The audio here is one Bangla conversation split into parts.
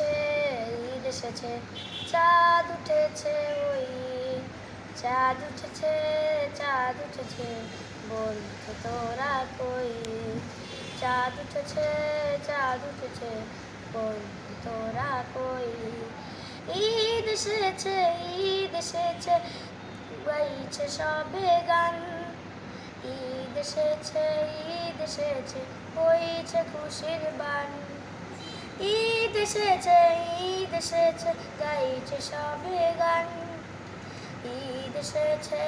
এসেছে, ঈদ এসেছে, চাঁদ উঠেছে ওই, চাঁদ উঠেছে, চাঁদ উঠেছে, বন্ধু তোরা কই? চাঁদ উঠেছে, চাঁদ উঠেছে, বন্ধু তোরা কই? ঈদ এসেছে, ঈদ এসেছে, গাইছে সবে গান। ঈদ এসেছে, ঈদ এসেছে, বইছে খুশির বান। ঈদ এসেছে, ঈদ এসেছে, গাইছে সবে গান। ঈদ এসেছে,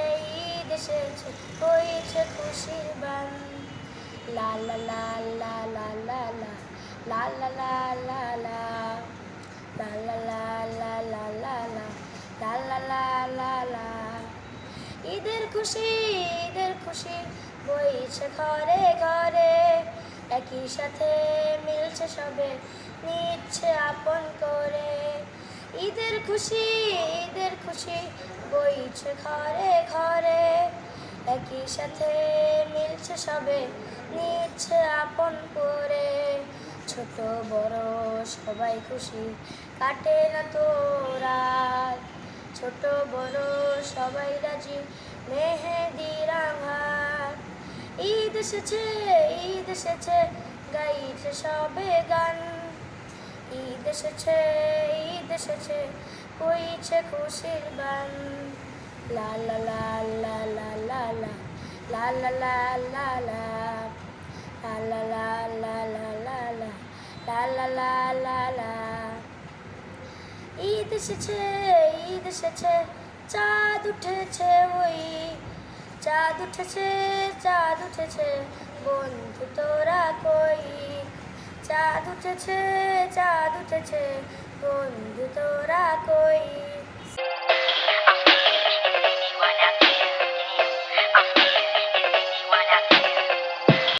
ঈদ এসেছে, বইছে খুশির বান। লা লা লা লা লা লা লা, লা লা লা লা লা, লা লা লা লা লা লা লা, লা লা লা লা লা। ঈদের খুশি, ঈদের খুশি, বইছে ঘরে ঘরে, একই সাথে মিলছে সবে, নিচ্ছে আপন করে। ঈদের খুশি, ঈদের খুশি, বইছে ঘরে ঘরে, একই সাথে মিলছে সবে, নিচ্ছে আপন করে। ছোট বড় সবাই খুশি, কাটে না তো রাত। ছোট বড় সবাই রাজি, মেহেদির আঘাত। ঈদ এসেছে, ঈদ এসেছে, গাইছে সবে গান। ঈদ এসেছে, ঈদ এসেছে, বইছে খুশির বান। লা লা লা লা লা লা লা, লা লা লা লা লা, লা লা লা লা লা লা লা, লা লা লা লা লা। ঈদ এসেছে, ঈদ এসেছে, চাঁদ উঠেছে ওই, চাঁদ উঠেছে, চাঁদ উঠেছে, বন্ধু তোরা কই? চাঁদ উঠেছে, চাঁদ উঠেছে, বন্ধু তোরা কই?